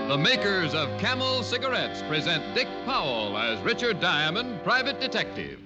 The makers of Camel cigarettes present Dick Powell as Richard Diamond, private detective.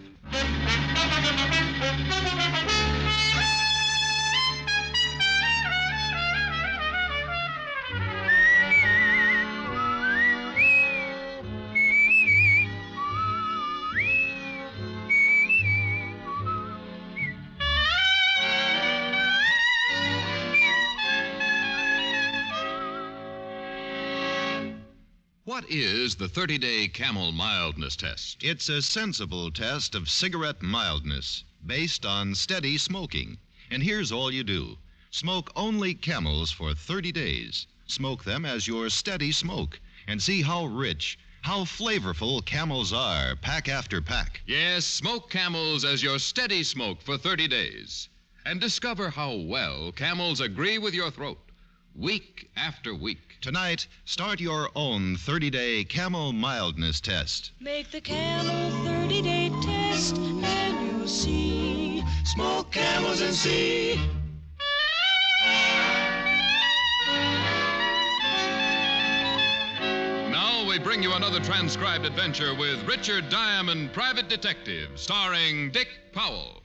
What is the 30-day Camel mildness test? It's a sensible test of cigarette mildness based on steady smoking. And here's all you do. Smoke only Camels for 30 days. Smoke them as your steady smoke. And see how rich, how flavorful Camels are, pack after pack. Yes, smoke Camels as your steady smoke for 30 days. And discover how well Camels agree with your throat, week after week. Tonight, start your own 30-day Camel mildness test. Make the Camel 30-day test, and you'll see. Smoke Camels and see. Now we bring you another transcribed adventure with Richard Diamond, private detective, starring Dick Powell.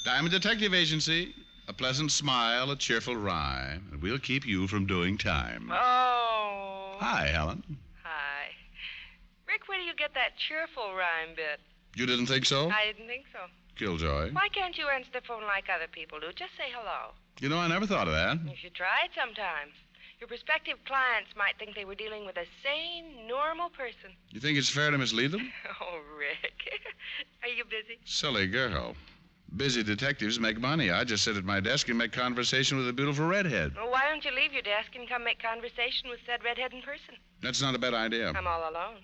Diamond Detective Agency. A pleasant smile, a cheerful rhyme, and we'll keep you from doing time. Oh. Hi, Helen. Hi. Rick, where do you get that cheerful rhyme bit? You didn't think so? I didn't think so. Killjoy. Why can't you answer the phone like other people do? Just say hello. You know, I never thought of that. You should try it sometime. Your prospective clients might think they were dealing with a sane, normal person. You think it's fair to mislead them? Oh, Rick. Are you busy? Silly girl. Busy detectives make money. I just sit at my desk and make conversation with a beautiful redhead. Well, why don't you leave your desk and come make conversation with said redhead in person? That's not a bad idea. I'm all alone.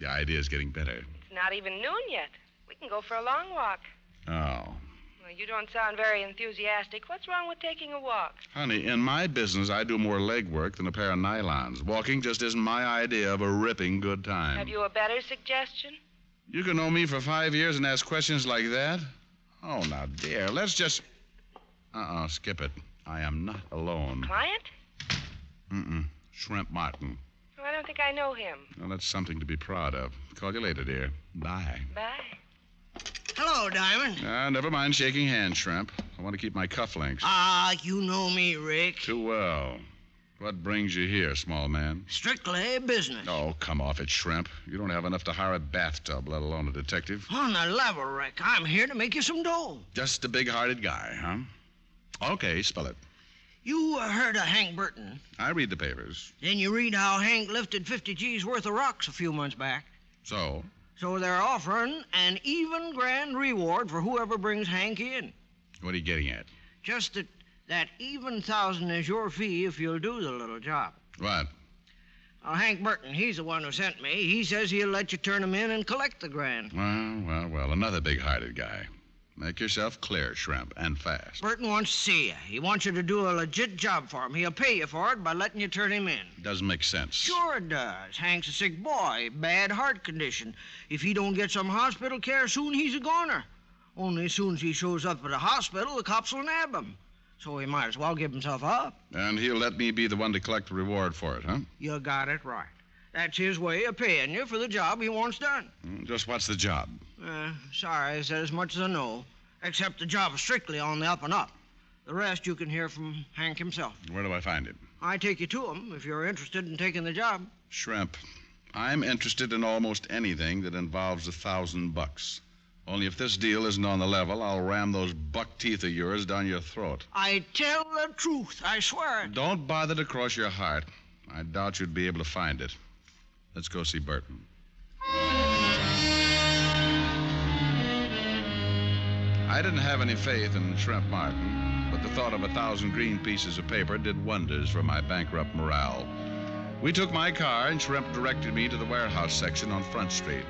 The idea's getting better. It's not even noon yet. We can go for a long walk. Oh. Well, you don't sound very enthusiastic. What's wrong with taking a walk? Honey, in my business, I do more leg work than a pair of nylons. Walking just isn't my idea of a ripping good time. Have you a better suggestion? You can know me for 5 years and ask questions like that? Oh, now, dear, let's just... skip it. I am not alone. Client? Shrimp Martin. Oh, I don't think I know him. Well, that's something to be proud of. Call you later, dear. Bye. Bye. Hello, Diamond. Never mind shaking hands, Shrimp. I want to keep my cufflinks. You know me, Rick. Too well. What brings you here, small man? Strictly business. Oh, come off it, Shrimp. You don't have enough to hire a bathtub, let alone a detective. On the level, Rick, I'm here to make you some dough. Just a big-hearted guy, huh? Okay, spell it. You heard of Hank Burton. I read the papers. Then you read how Hank lifted 50 G's worth of rocks a few months back. So? So they're offering an even grand reward for whoever brings Hank in. What are you getting at? Just that even 1,000 is your fee if you'll do the little job. What? Hank Burton, he's the one who sent me. He says he'll let you turn him in and collect the grand. Well, another big-hearted guy. Make yourself clear, Shrimp, and fast. Burton wants to see you. He wants you to do a legit job for him. He'll pay you for it by letting you turn him in. Doesn't make sense. Sure it does. Hank's a sick boy, bad heart condition. If he don't get some hospital care soon, he's a goner. Only as soon as he shows up at the hospital, the cops will nab him. So he might as well give himself up. And he'll let me be the one to collect the reward for it, huh? You got it right. That's his way of paying you for the job he wants done. Just what's the job? Sorry, I said as much as I know. Except the job is strictly on the up and up. The rest you can hear from Hank himself. Where do I find him? I take you to him if you're interested in taking the job. Shrimp, I'm interested in almost anything that involves $1,000. Only if this deal isn't on the level, I'll ram those buck teeth of yours down your throat. I tell the truth, I swear it. Don't bother to cross your heart. I doubt you'd be able to find it. Let's go see Burton. I didn't have any faith in Shrimp Martin, but the thought of 1,000 green pieces of paper did wonders for my bankrupt morale. We took my car, and Shrimp directed me to the warehouse section on Front Street.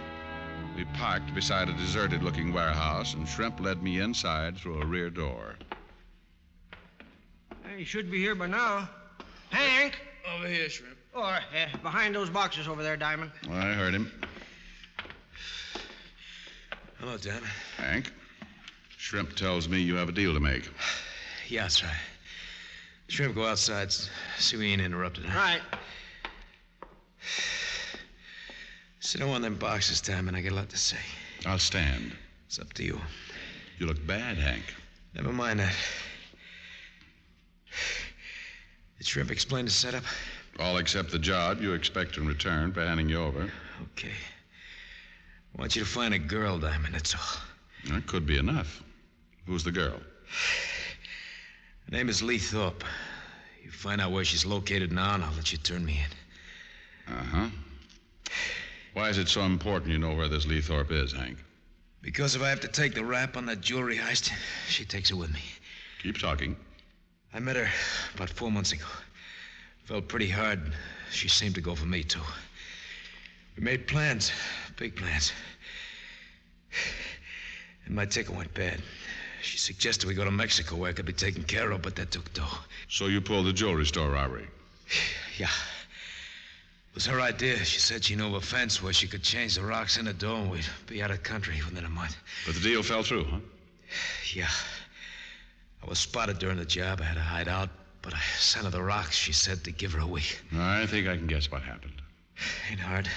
We parked beside a deserted-looking warehouse, and Shrimp led me inside through a rear door. He should be here by now. Hank! Over here, Shrimp. Or behind those boxes over there, Diamond. I heard him. Hello, Dan. Hank, Shrimp tells me you have a deal to make. Yeah, that's right. Shrimp, go outside. See we ain't interrupted. Huh? Right. Sit on one of them boxes, Diamond. I got a lot to say. I'll stand. It's up to you. You look bad, Hank. Never mind that. Did Shrimp explain the setup? All except the job you expect in return for handing you over. Okay. I want you to find a girl, Diamond, that's all. That could be enough. Who's the girl? Her name is Lee Thorpe. You find out where she's located now, and I'll let you turn me in. Uh-huh. Why is it so important you know where this Lee Thorpe is, Hank? Because if I have to take the rap on that jewelry heist, she takes it with me. Keep talking. I met her about 4 months ago. Felt pretty hard. She seemed to go for me, too. We made plans, big plans. And my ticket went bad. She suggested we go to Mexico where I could be taken care of, but that took dough. So you pulled the jewelry store robbery? Yeah. It was her idea. She said she knew of a fence where she could change the rocks in the dough and we'd be out of country within a month. But the deal fell through, huh? Yeah. I was spotted during the job. I had to hide out, but I sent her the rocks, she said, to give her a week. I think I can guess what happened. Ain't hard.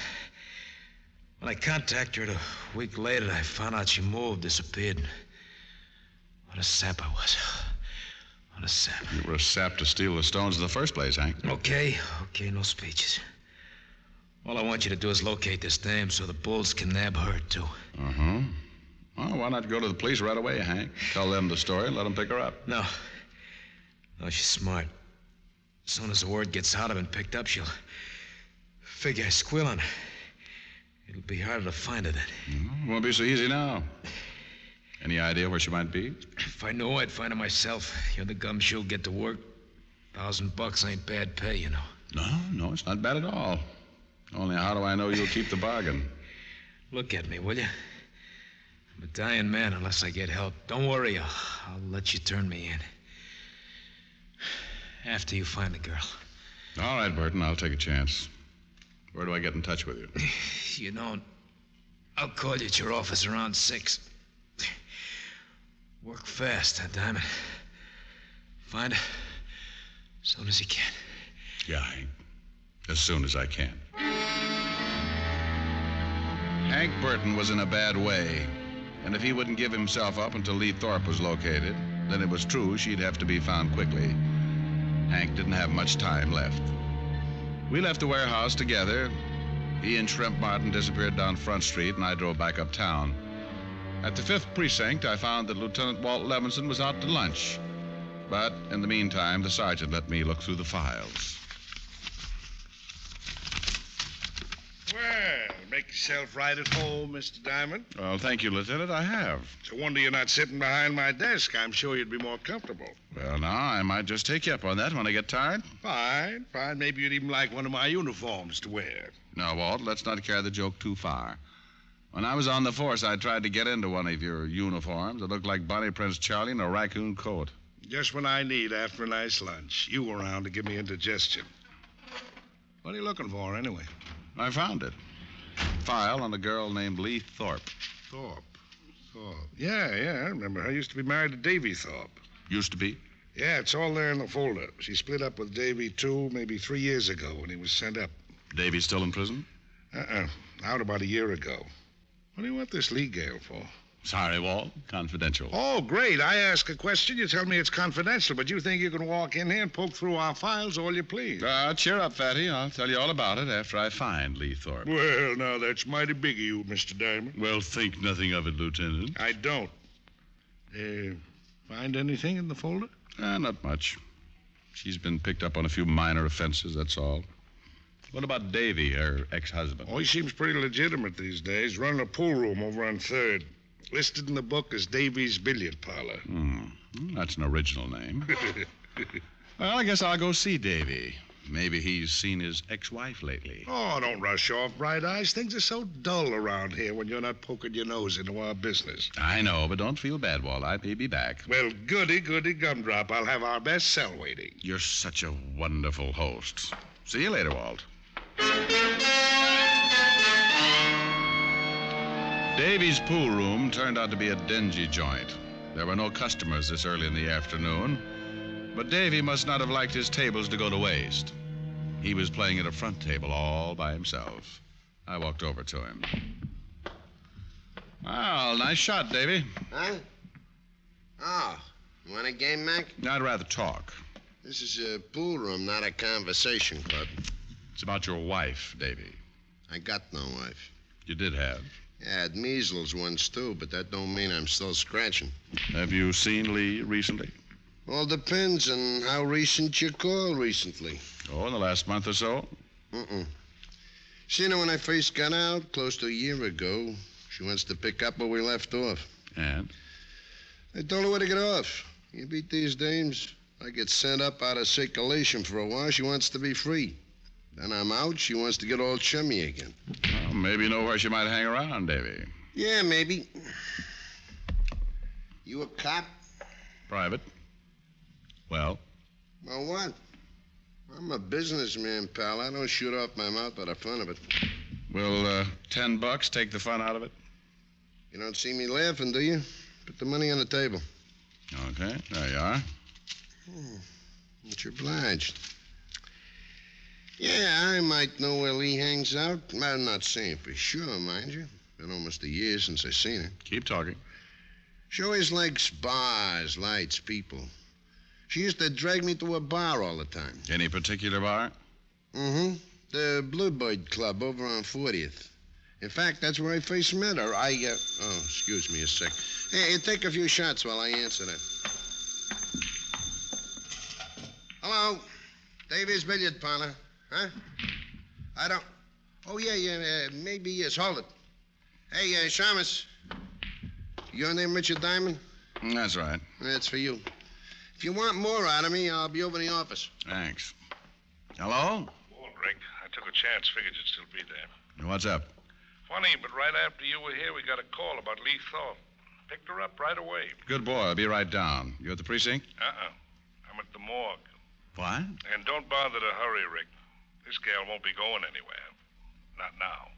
When I contacted her a week later, I found out she moved, disappeared. What a sap I was. What a sap. You were a sap to steal the stones in the first place, Hank. Okay, no speeches. All I want you to do is locate this dame so the bulls can nab her, too. Uh-huh. Well, why not go to the police right away, Hank? Tell them the story and let them pick her up. No, she's smart. As soon as the word gets out, I've been picked up, she'll figure I squeal on her. It'll be harder to find her then. Won't be so easy now. Any idea where she might be? If I knew, I'd find her myself. You're the gumshoe, get to work. $1,000 ain't bad pay, you know. No, it's not bad at all. Only how do I know you'll keep the bargain? Look at me, will you? I'm a dying man unless I get help. Don't worry, I'll let you turn me in. After you find the girl. All right, Burton, I'll take a chance. Where do I get in touch with you? You don't. I'll call you at your office around 6. Work fast, huh, Diamond? Find her as soon as you can. Yeah, Hank. As soon as I can. Hank Burton was in a bad way, and if he wouldn't give himself up until Lee Thorpe was located, then it was true she'd have to be found quickly. Hank didn't have much time left. We left the warehouse together. He and Shrimp Martin disappeared down Front Street, and I drove back uptown. At the 5th Precinct, I found that Lieutenant Walt Levinson was out to lunch. But in the meantime, the sergeant let me look through the files. Well, make yourself right at home, Mr. Diamond. Well, thank you, Lieutenant. I have. It's a wonder you're not sitting behind my desk. I'm sure you'd be more comfortable. Well, now, I might just take you up on that when I get tired. Fine. Maybe you'd even like one of my uniforms to wear. No, Walt, let's not carry the joke too far. When I was on the force, I tried to get into one of your uniforms. It looked like Bonnie Prince Charlie in a raccoon coat. Just when I need after a nice lunch. You around to give me indigestion. What are you looking for, anyway? I found it. File on a girl named Lee Thorpe. Thorpe. Yeah, I remember her. Used to be married to Davy Thorpe. Used to be? Yeah, it's all there in the folder. She split up with Davy, too, maybe 3 years ago when he was sent up. Davy's still in prison? Out about a year ago. What do you want this Lee gal for? Sorry, Walt. Confidential. Oh, great. I ask a question, you tell me it's confidential, but you think you can walk in here and poke through our files all you please. Cheer up, Fatty. I'll tell you all about it after I find Lee Thorpe. Well, now, that's mighty big of you, Mr. Diamond. Well, think nothing of it, Lieutenant. I don't. Find anything in the folder? Not much. She's been picked up on a few minor offenses, that's all. What about Davy, her ex-husband? Oh, he seems pretty legitimate these days. Running a pool room over on 3rd. Listed in the book as Davy's Billiard Parlor. That's an original name. Well, I guess I'll go see Davy. Maybe he's seen his ex-wife lately. Oh, don't rush off, Bright Eyes. Things are so dull around here when you're not poking your nose into our business. I know, but don't feel bad, Walt. I may be back. Well, goody gumdrop. I'll have our best cell waiting. You're such a wonderful host. See you later, Walt. Davy's pool room turned out to be a dingy joint. There were no customers this early in the afternoon, but Davy must not have liked his tables to go to waste. He was playing at a front table all by himself. I walked over to him. Well, nice shot, Davy. Huh? Oh, you want a game, Mac? I'd rather talk. This is a pool room, not a conversation club. It's about your wife, Davy. I got no wife. You did have. Yeah, I had measles once, too, but that don't mean I'm still scratching. Have you seen Lee recently? All depends on how recent you call recently. Oh, in the last month or so? Seen her when I first got out, close to a year ago. She wants to pick up where we left off. And? I told her where to get off. You beat these dames. I get sent up out of circulation for a while. She wants to be free. Then I'm out. She wants to get all chummy again. Well, maybe you know where she might hang around, Davy. Yeah, maybe. You a cop? Private. Well? Well, what? I'm a businessman, pal. I don't shoot off my mouth by the fun of it. Will $10 take the fun out of it? You don't see me laughing, do you? Put the money on the table. Okay, there you are. Much obliged. Yeah, I might know where Lee hangs out. I'm not saying for sure, mind you. Been almost a year since I seen her. Keep talking. She always likes bars, lights, people. She used to drag me to a bar all the time. Any particular bar? The Bluebird Club over on 40th. In fact, that's where I first met her. Oh, excuse me a sec. Hey, take a few shots while I answer that. Hello? Davy's billiard parlor. Huh? I don't... Oh, yeah, maybe yes. Hold it. Hey, Shamus. Your name Richard Diamond? That's right. That's for you. If you want more out of me, I'll be over in the office. Thanks. Hello? Well, Gregg, I took a chance. Figured you'd still be there. What's up? Funny, but right after you were here, we got a call about Lee Thorpe. Picked her up right away. Good boy. I'll be right down. You at the precinct? I'm at the morgue. What? And don't bother to hurry, Rick. This gal won't be going anywhere. Not now.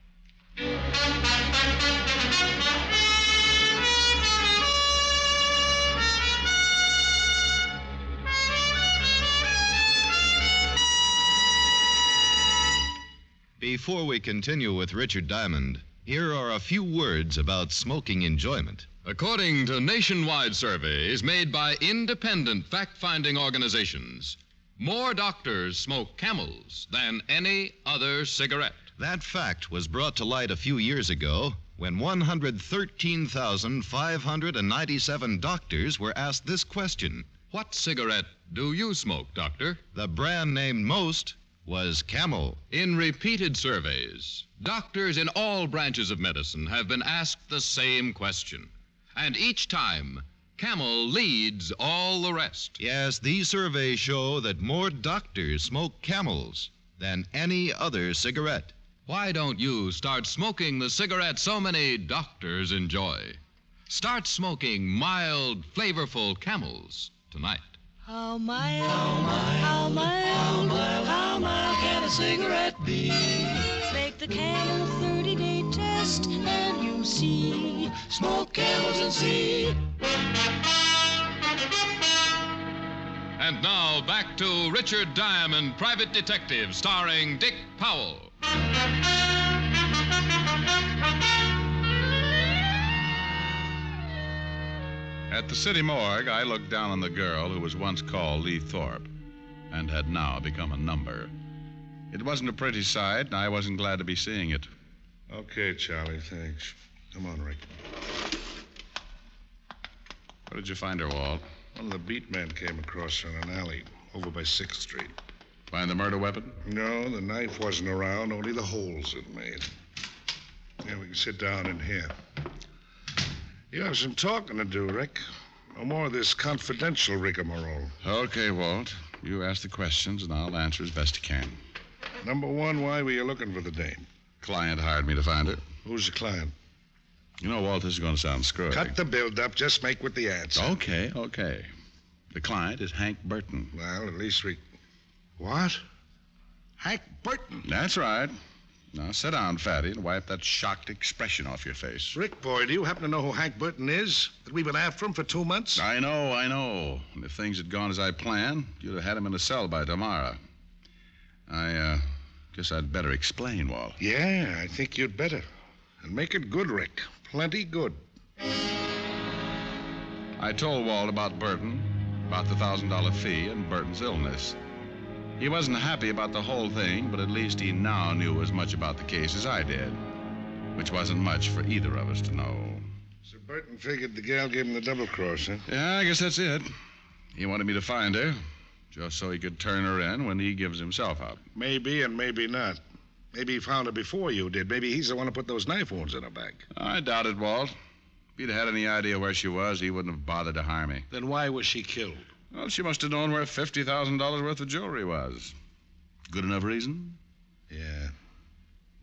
Before we continue with Richard Diamond, here are a few words about smoking enjoyment. According to nationwide surveys made by independent fact-finding organizations, more doctors smoke Camels than any other cigarette. That fact was brought to light a few years ago when 113,597 doctors were asked this question. What cigarette do you smoke, doctor? The brand named most was Camel. In repeated surveys, doctors in all branches of medicine have been asked the same question. And each time, Camel leads all the rest. Yes, these surveys show that more doctors smoke Camels than any other cigarette. Why don't you start smoking the cigarette so many doctors enjoy? Start smoking mild, flavorful Camels tonight. How mild, how mild, how mild can a cigarette be? Make the Camel 30-day test and you'll see. Smoke Camels and see. And now back to Richard Diamond, Private Detective, starring Dick Powell. At the city morgue, I looked down on the girl who was once called Lee Thorpe and had now become a number. It wasn't a pretty sight, and I wasn't glad to be seeing it. Okay, Charlie, thanks. Come on, Rick. Where did you find her, Walt? One of the beat men came across her in an alley over by 6th Street. Find the murder weapon? No, the knife wasn't around, only the holes it made. Yeah, we can sit down in here. You have some talking to do, Rick. No more of this confidential rigmarole. Okay, Walt. You ask the questions, and I'll answer as best I can. Number one, why were you looking for the dame? Client hired me to find her. Who's the client? You know, Walt, this is going to sound screwy. Cut the build-up. Just make with the answer. Okay. The client is Hank Burton. Well, at least we... What? Hank Burton? That's right. Now, sit down, Fatty, and wipe that shocked expression off your face. Rick, boy, do you happen to know who Hank Burton is? That we've been after him for 2 months? I know. And if things had gone as I planned, you'd have had him in a cell by tomorrow. I guess I'd better explain, Walt. Yeah, I think you'd better. And make it good, Rick. Plenty good. I told Walt about Burton, about the $1,000 fee, and Burton's illness. He wasn't happy about the whole thing, but at least he now knew as much about the case as I did, which wasn't much for either of us to know. So Burton figured the gal gave him the double cross, huh? Yeah, I guess that's it. He wanted me to find her, just so he could turn her in when he gives himself up. Maybe and maybe not. Maybe he found her before you did. Maybe he's the one who put those knife wounds in her back. I doubt it, Walt. If he'd had any idea where she was, he wouldn't have bothered to harm me. Then why was she killed? Well, she must have known where $50,000 worth of jewelry was. Good enough reason? Yeah.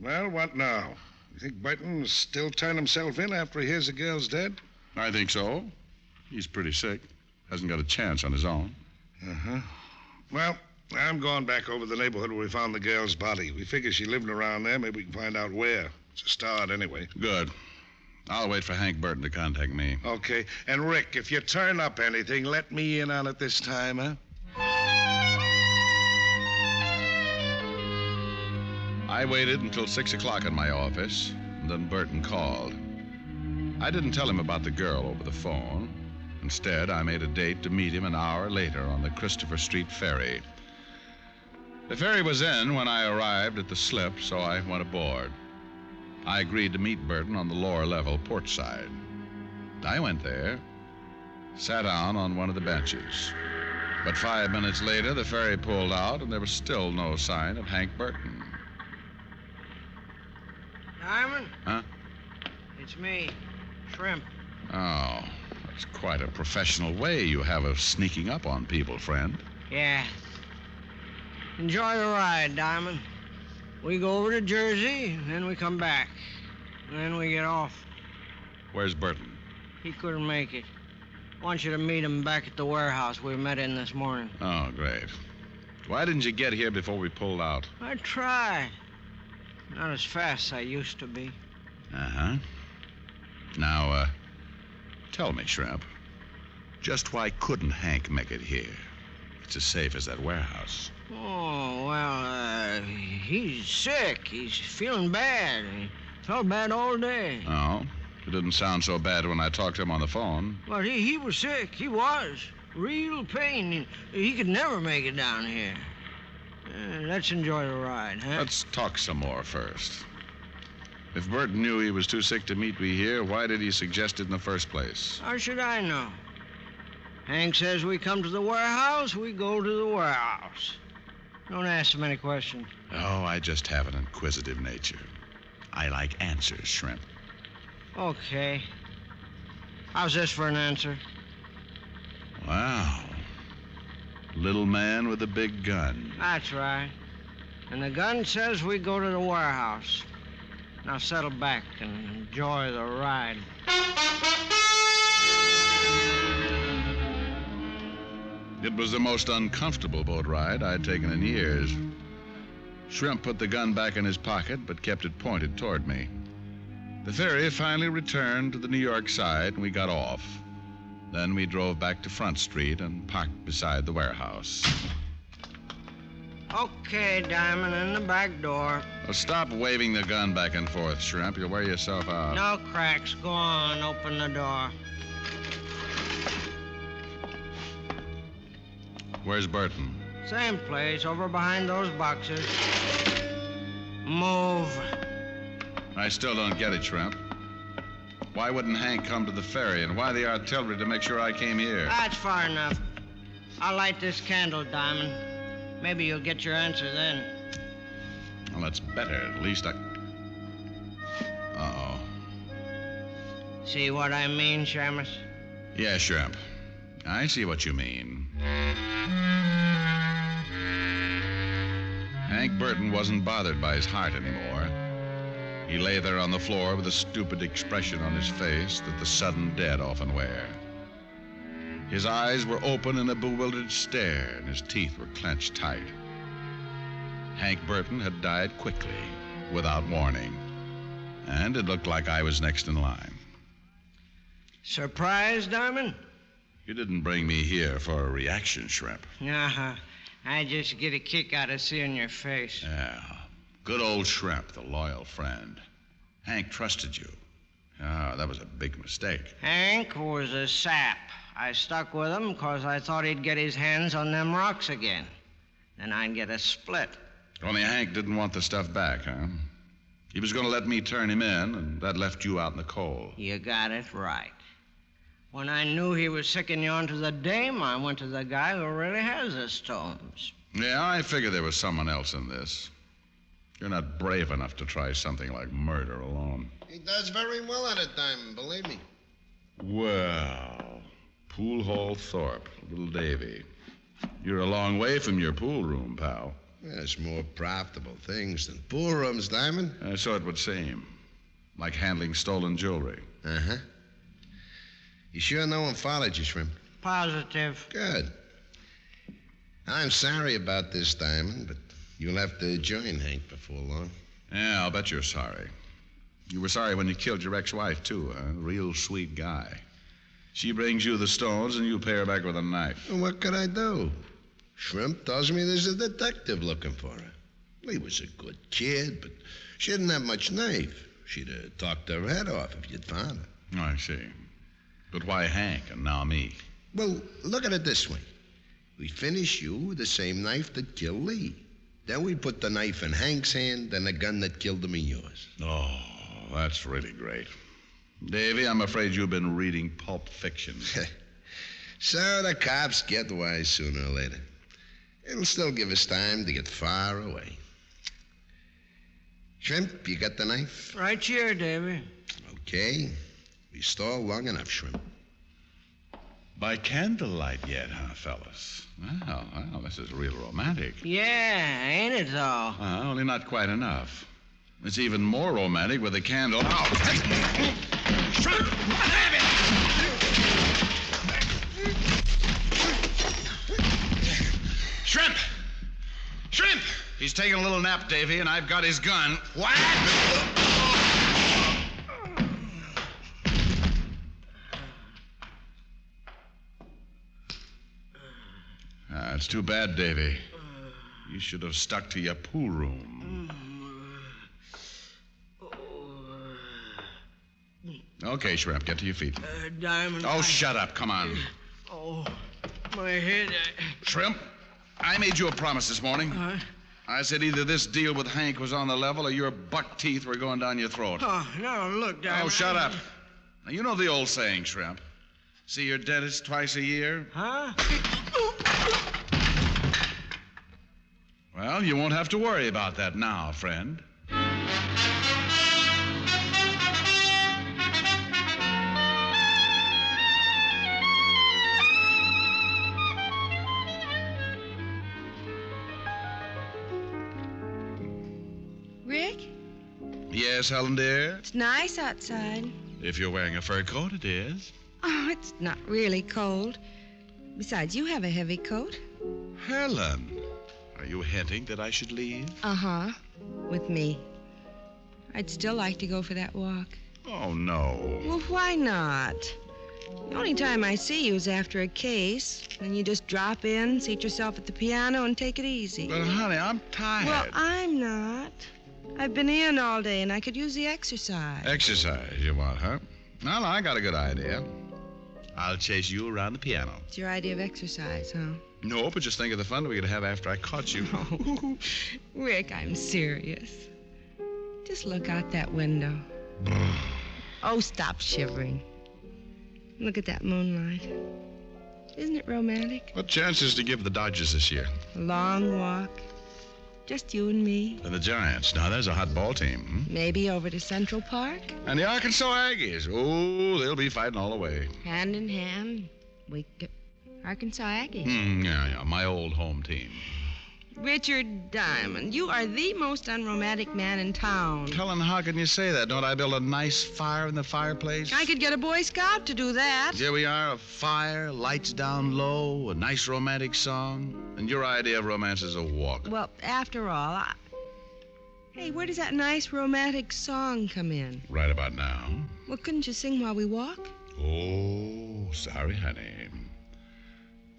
Well, what now? You think Burton's still turning himself in after he hears the girl's dead? I think so. He's pretty sick. Hasn't got a chance on his own. Uh-huh. Well, I'm going back over the neighborhood where we found the girl's body. We figure she lived around there. Maybe we can find out where. It's a start, anyway. Good. I'll wait for Hank Burton to contact me. Okay. And, Rick, if you turn up anything, let me in on it this time, huh? I waited until 6 o'clock in my office, and then Burton called. I didn't tell him about the girl over the phone. Instead, I made a date to meet him an hour later on the Christopher Street ferry. The ferry was in when I arrived at the slip, so I went aboard. I agreed to meet Burton on the lower level port side. I went there, sat down on one of the benches. But 5 minutes later, the ferry pulled out, and there was still no sign of Hank Burton. Diamond? Huh? It's me, Shrimp. Oh, that's quite a professional way you have of sneaking up on people, friend. Yeah. Enjoy the ride, Diamond. We go over to Jersey, then we come back. And then we get off. Where's Burton? He couldn't make it. Want you to meet him back at the warehouse we met in this morning. Oh, great. Why didn't you get here before we pulled out? I tried. Not as fast as I used to be. Uh-huh. Now, tell me, Shrimp, just why couldn't Hank make it here? It's as safe as that warehouse. Oh, well, he's sick. He's feeling bad. He felt bad all day. Oh? It didn't sound so bad when I talked to him on the phone. Well, he was sick. He was. Real pain. He could never make it down here. Let's enjoy the ride, huh? Let's talk some more first. If Burton knew he was too sick to meet me here, why did he suggest it in the first place? How should I know? Hank says we come to the warehouse, we go to the warehouse. Don't ask so many questions. Oh, I just have an inquisitive nature. I like answers, Shrimp. Okay. How's this for an answer? Wow. Little man with a big gun. That's right. And the gun says we go to the warehouse. Now settle back and enjoy the ride. It was the most uncomfortable boat ride I'd taken in years. Shrimp put the gun back in his pocket, but kept it pointed toward me. The ferry finally returned to the New York side, and we got off. Then we drove back to Front Street and parked beside the warehouse. Okay, Diamond, in the back door. Well, stop waving the gun back and forth, Shrimp. You'll wear yourself out. No cracks. Go on, open the door. Where's Burton? Same place, over behind those boxes. Move. I still don't get it, Shrimp. Why wouldn't Hank come to the ferry, and why the artillery to make sure I came here? That's far enough. I'll light this candle, Diamond. Maybe you'll get your answer then. Well, that's better. At least I... Uh-oh. See what I mean, Shamus? Yeah, Shrimp. I see what you mean. Hank Burton wasn't bothered by his heart anymore. He lay there on the floor with a stupid expression on his face that the sudden dead often wear. His eyes were open in a bewildered stare, and his teeth were clenched tight. Hank Burton had died quickly, without warning. And it looked like I was next in line. Surprise, Diamond? You didn't bring me here for a reaction, Shrimp. Uh-huh. I just get a kick out of seeing your face. Yeah. Good old Shrimp, the loyal friend. Hank trusted you. Ah, that was a big mistake. Hank was a sap. I stuck with him because I thought he'd get his hands on them rocks again. Then I'd get a split. Only Hank didn't want the stuff back, huh? He was going to let me turn him in, and that left you out in the cold. You got it right. When I knew he was sicking you onto the dame, I went to the guy who really has the stones. Yeah, I figured there was someone else in this. You're not brave enough to try something like murder alone. He does very well at it, Diamond, believe me. Well, Pool Hall Thorpe, little Davy. You're a long way from your pool room, pal. There's more profitable things than pool rooms, Diamond. So it would seem. Like handling stolen jewelry. Uh-huh. You sure no one followed you, Shrimp? Positive. Good. I'm sorry about this, Diamond, but you'll have to join Hank before long. Yeah, I'll bet you're sorry. You were sorry when you killed your ex-wife, too, huh? Real sweet guy. She brings you the stones, and you pay her back with a knife. Well, what could I do? Shrimp tells me there's a detective looking for her. He was a good kid, but she didn't have much knife. She'd have talked her head off if you'd found her. Oh, I see. But why Hank and now me? Well, look at it this way. We finish you with the same knife that killed Lee. Then we put the knife in Hank's hand and the gun that killed him in yours. Oh, that's really great. Davy, I'm afraid you've been reading Pulp Fiction. So the cops get wise sooner or later. It'll still give us time to get far away. Shrimp, you got the knife? Right here, Davy. Okay. We stalled long enough, Shrimp. By candlelight yet, huh, fellas? Well, this is real romantic. Yeah, ain't it, though? Only not quite enough. It's even more romantic with a candle. Oh! Shrimp! Shrimp! Shrimp! He's taking a little nap, Davy, and I've got his gun. What? It's too bad, Davy. You should have stuck to your pool room. Okay, Shrimp, get to your feet. Diamond. Oh, shut up. Come on. Oh, my head. Shrimp, I made you a promise this morning. I said either this deal with Hank was on the level or your buck teeth were going down your throat. Oh, no, look, Diamond. Oh, shut up. Now, you know the old saying, Shrimp. See your dentist twice a year? Huh? Well, you won't have to worry about that now, friend. Rick? Yes, Helen, dear? It's nice outside. If you're wearing a fur coat, it is. Oh, it's not really cold. Besides, you have a heavy coat. Helen, are you hinting that I should leave? Uh-huh. With me. I'd still like to go for that walk. Oh, no. Well, why not? The only time I see you is after a case. Then you just drop in, seat yourself at the piano, and take it easy. But, honey, I'm tired. Well, I'm not. I've been in all day, and I could use the exercise. Exercise, you want, huh? Well, I got a good idea. I'll chase you around the piano. It's your idea of exercise, huh? No, but just think of the fun we could have after I caught you. Oh, Rick, I'm serious. Just look out that window. Oh, stop shivering. Look at that moonlight. Isn't it romantic? What chances to give the Dodgers this year? A long walk. Just you and me. And the Giants. Now, there's a hot ball team. Maybe over to Central Park. And the Arkansas Aggies. Oh, they'll be fighting all the way. Hand in hand. We get Arkansas Aggies. Yeah, my old home team. Richard Diamond, you are the most unromantic man in town. Helen, how can you say that? Don't I build a nice fire in the fireplace? I could get a Boy Scout to do that. Here we are, a fire, lights down low, a nice romantic song. And your idea of romance is a walk. Well, after all, Hey, where does that nice romantic song come in? Right about now. Well, couldn't you sing while we walk? Oh, sorry, honey.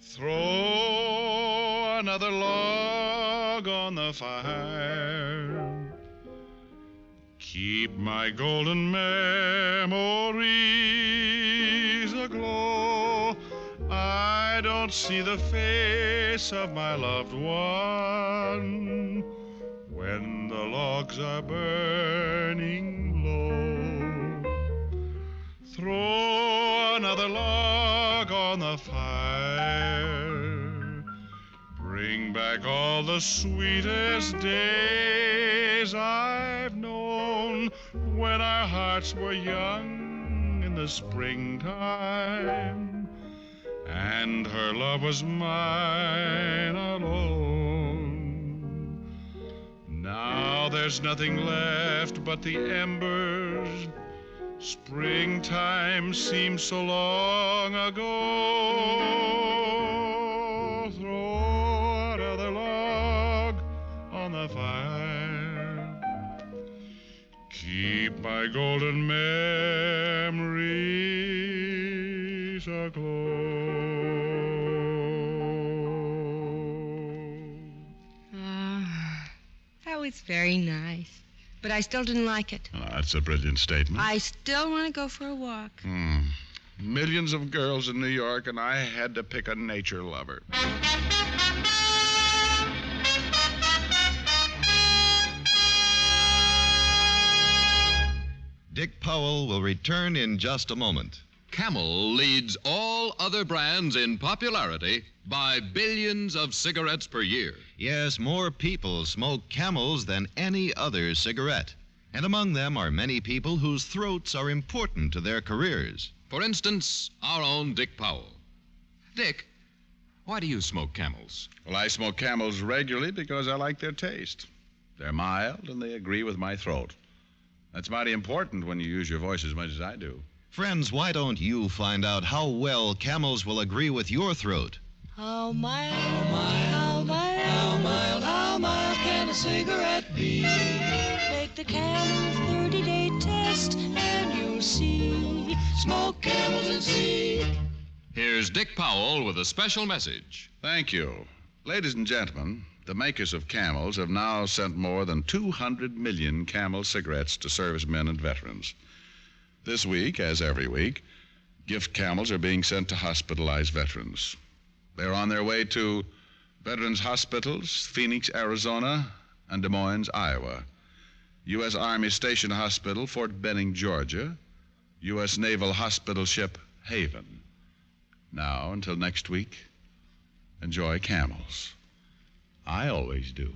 Throw another log on the fire. Keep my golden memories aglow. I don't see the face of my loved one when the logs are burning low. Throw another log on the fire. Bring back all the sweetest days I've known when our hearts were young in the springtime and her love was mine alone. Now there's nothing left but the embers. Springtime seems so long ago. Throw another log on the fire. Keep my golden memories aglow. That was very nice. But I still didn't like it. Oh, that's a brilliant statement. I still want to go for a walk. Millions of girls in New York, and I had to pick a nature lover. Dick Powell will return in just a moment. Camel leads all other brands in popularity by billions of cigarettes per year. Yes, more people smoke Camels than any other cigarette. And among them are many people whose throats are important to their careers. For instance, our own Dick Powell. Dick, why do you smoke Camels? Well, I smoke Camels regularly because I like their taste. They're mild and they agree with my throat. That's mighty important when you use your voice as much as I do. Friends, why don't you find out how well Camels will agree with your throat? How mild, how mild can a cigarette be? Take the Camel 30-day test and you'll see. Smoke Camels and see. Here's Dick Powell with a special message. Thank you. Ladies and gentlemen, the makers of Camels have now sent more than 200 million Camel cigarettes to servicemen and veterans. This week, as every week, gift Camels are being sent to hospitalized veterans. They're on their way to Veterans Hospitals, Phoenix, Arizona, and Des Moines, Iowa. U.S. Army Station Hospital, Fort Benning, Georgia. U.S. Naval Hospital Ship Haven. Now, until next week, enjoy Camels. I always do.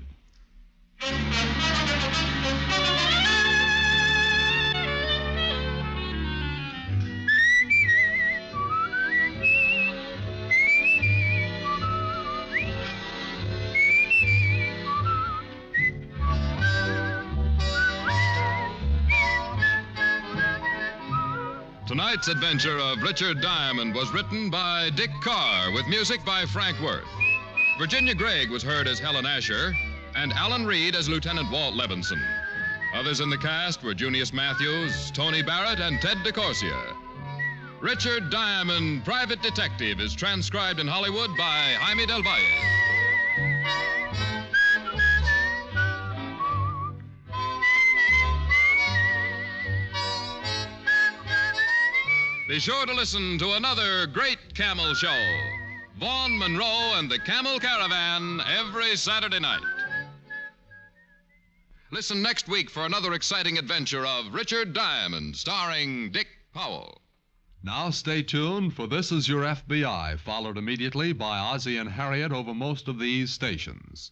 Tonight's adventure of Richard Diamond was written by Dick Carr with music by Frank Worth. Virginia Gregg was heard as Helen Asher and Alan Reed as Lieutenant Walt Levinson. Others in the cast were Junius Matthews, Tony Barrett, and Ted DeCorsia. Richard Diamond, Private Detective, is transcribed in Hollywood by Jaime del Valle. Be sure to listen to another great Camel show, Vaughn Monroe and the Camel Caravan, every Saturday night. Listen next week for another exciting adventure of Richard Diamond, starring Dick Powell. Now stay tuned, for This Is Your FBI, followed immediately by Ozzie and Harriet over most of these stations.